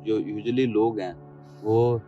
जो यूजुअली लोग हैं वो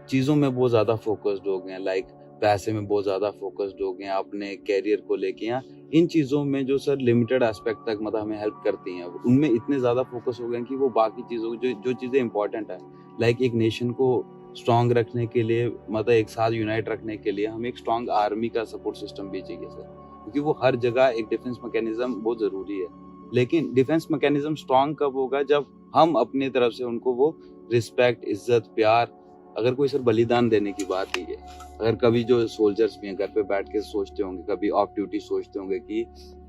चीज़ों में बहुत ज़्यादा फोकस्ड हो गए हैं, लाइक पैसे में बहुत ज़्यादा फोकस्ड हो गए हैं, अपने कैरियर को लेके या इन चीज़ों में जो सर लिमिटेड एस्पेक्ट तक मतलब हमें हेल्प करती हैं, उनमें इतने ज़्यादा फोकस हो गए हैं कि वो बाकी चीज़ों जो चीज़ें इंपॉर्टेंट है, लाइक एक नेशन को स्ट्रांग रखने के लिए, मतलब एक साथ यूनाइट रखने के लिए हमें एक स्ट्रांग आर्मी का सपोर्ट सिस्टम भी चाहिए सर, क्योंकि वो हर जगह एक डिफेंस मैकेनिज्म बहुत ज़रूरी है। लेकिन डिफेंस मैकेनिज्म स्ट्रांग कब होगा, जब हम अपनी तरफ से उनको वो रिस्पेक्ट, इज्जत, प्यार, अगर कोई सर बलिदान देने की बात ही है, अगर कभी जो सोल्जर्स भी हैं घर पे बैठ के सोचते होंगे, कभी ऑफ ड्यूटी सोचते होंगे कि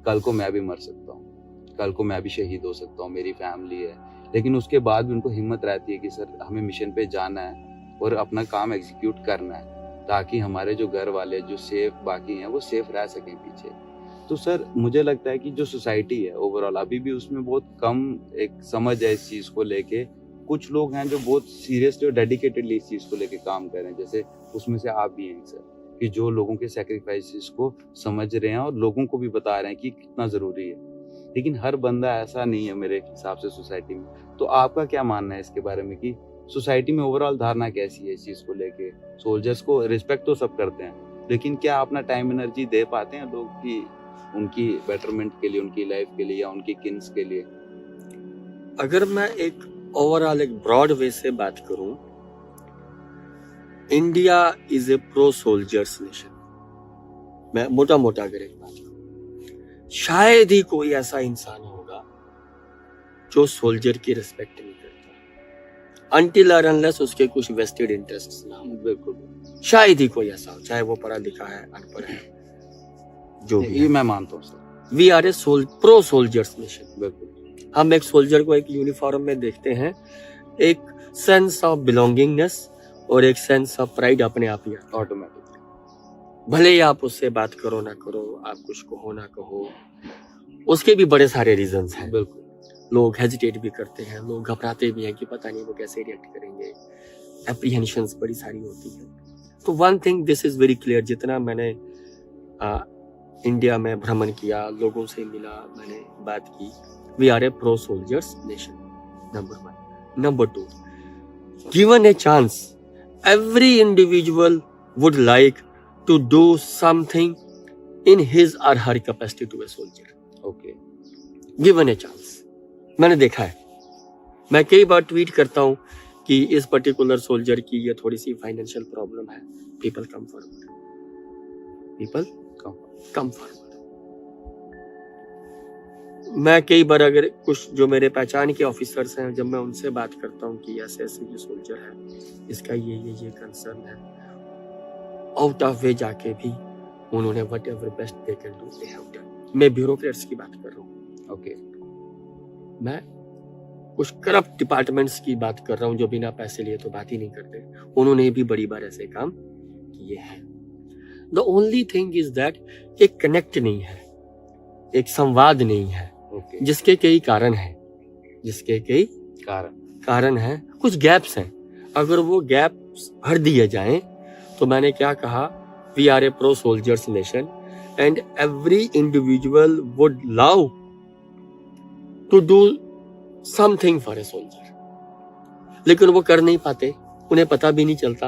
कल को मैं भी मर सकता हूँ, कल को मैं भी शहीद हो सकता हूँ, मेरी फैमिली है, लेकिन उसके बाद भी उनको हिम्मत रहती है कि सर हमें मिशन पे जाना है और अपना काम एग्जीक्यूट करना है, ताकि हमारे जो घर वाले जो सेफ बाकी हैं वो सेफ रह सकें पीछे। तो सर मुझे लगता है कि जो सोसाइटी है ओवरऑल अभी भी उसमें बहुत कम एक समझ है इस चीज़ को लेके। कुछ लोग हैं जो बहुत सीरियसली और डेडिकेटेडली इस चीज़ को लेके काम कर रहे हैं, जैसे उसमें से आप भी हैं सर, कि जो लोगों के सैक्रिफाइसेस को समझ रहे हैं और लोगों को भी बता रहे हैं कि कितना ज़रूरी है। लेकिन हर बंदा ऐसा नहीं है मेरे हिसाब से सोसाइटी में। तो आपका क्या मानना है इसके बारे में कि सोसाइटी में ओवरऑल धारणा कैसी है इस चीज़ को लेके? सोल्जर्स को रिस्पेक्ट तो सब करते हैं, लेकिन क्या अपना टाइम एनर्जी दे पाते हैं लोग कि उनकी बेटरमेंट के लिए, उनकी लाइफ के लिए या उनकी किन्स के लिए? अगर मैं एक ओवरऑल एक ब्रॉड वे से बात करूं, India is a pro soldiers nation. मैं मोटा मोटा अगर एक बात करूं, शायद ही कोई ऐसा इंसान होगा जो सोल्जर की रिस्पेक्ट नहीं करता अनटिल और अनलेस उसके कुछ वेस्टेड इंटरेस्ट्स ना हो। बिल्कुल, शायद ही कोई ऐसा हो, चाहे वो पढ़ा लिखा है, अनपढ़ है, जो भी ये मैं मानता हूँ sir. We are a pro soldiers nation. बिल्कुल, हम एक सोल्जर को एक यूनिफॉर्म में देखते हैं, एक सेंस ऑफ बिलोंगिंगनेस और एक सेंस ऑफ प्राइड अपने आप ही आता है ऑटोमेटिक। भले ही आप उससे बात करो ना करो, आप कुछ कहो ना कहो, उसके भी बड़े सारे रीजंस हैं। बिल्कुल, लोग हेजिटेट भी करते हैं, लोग घबराते भी हैं कि पता नहीं वो कैसे रिएक्ट करेंगे, एप्रीहेंशंस बड़ी सारी होती हैं। तो one thing this is very clear, जितना मैंने इंडिया में भ्रमण किया, लोगों से मिला, मैंने बात की, we are a pro soldiers nation, number 1. Number 2, given a chance, every individual would like to do something in his or her capacity to a soldier. Okay, given a chance, मैंने देखा है, मैं कई बार ट्वीट करता हूं कि इस particular soldier की ये थोड़ी सी फाइनेंशियल प्रॉब्लम है, people come forward. मैं कई बार अगर कुछ जो मेरे पहचान के ऑफिसर्स हैं, जब मैं उनसे बात करता हूँ कि ऐसे ऐसे ये सोल्जर है, इसका ये कंसर्न है, आउट ऑफ वे जाके भी उन्होंने what ever best they can do they have done. मैं ब्यूरोक्रेट्स की बात कर रहा हूँ, ओके, मैं कुछ करप्ट डिपार्टमेंट्स की बात कर रहा हूँ जो बिना पैसे लिए तो बात ही नहीं करते, उन्होंने भी बड़ी बार ऐसे काम किए हैं। The only thing is that एक कनेक्ट नहीं है, एक संवाद नहीं है, ओके, जिसके कई कारण हैं, जिसके कई कारण हैं, कुछ गैप्स हैं। अगर वो गैप्स भर दिए जाएं तो मैंने क्या कहा, we are a pro soldiers nation and every individual would love to do something for a soldier, लेकिन वो कर नहीं पाते, उन्हें पता भी नहीं चलता,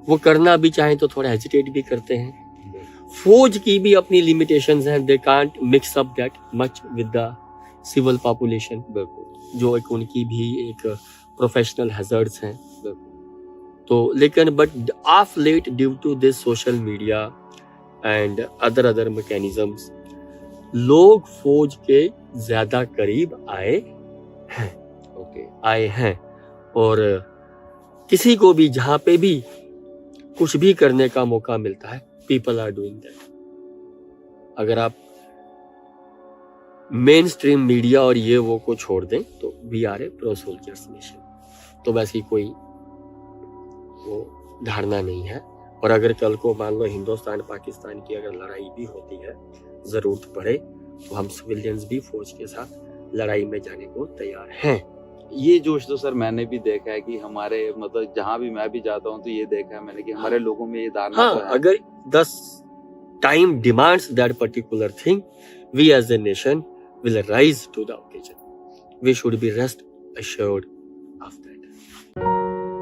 वो करना भी चाहें तो थोड़ा हेजिटेट भी करते हैं। फौज की भी अपनी लिमिटेशंस हैं, they can't mix up that much with the civil population, जो एक उनकी भी एक प्रोफेशनल हैजर्ड्स हैं। तो लेकिन but of late due to this social media and other mechanisms, लोग फौज के ज्यादा करीब आए हैं और किसी को भी जहां पे भी कुछ भी करने का मौका मिलता है, people are doing that. अगर आप मेन स्ट्रीम मीडिया और ये वो को छोड़ दें तो we are a pro soldiers nation, तो वैसी कोई वो धारणा नहीं है। और अगर कल को मान लो हिंदुस्तान पाकिस्तान की अगर लड़ाई भी होती है, जरूरत पड़े तो हम सिविलियंस भी फौज के साथ लड़ाई में जाने को तैयार हैं। ये जोश तो सर मैंने भी देखा है कि हमारे मतलब जहां भी मैं भी जाता हूं तो ये देखा है मैंने कि हमारे लोगों में ये धारणा हाँ, तो है। अगर 10 time demands that particular thing, we as a nation will rise to the occasion. We should be rest assured of that.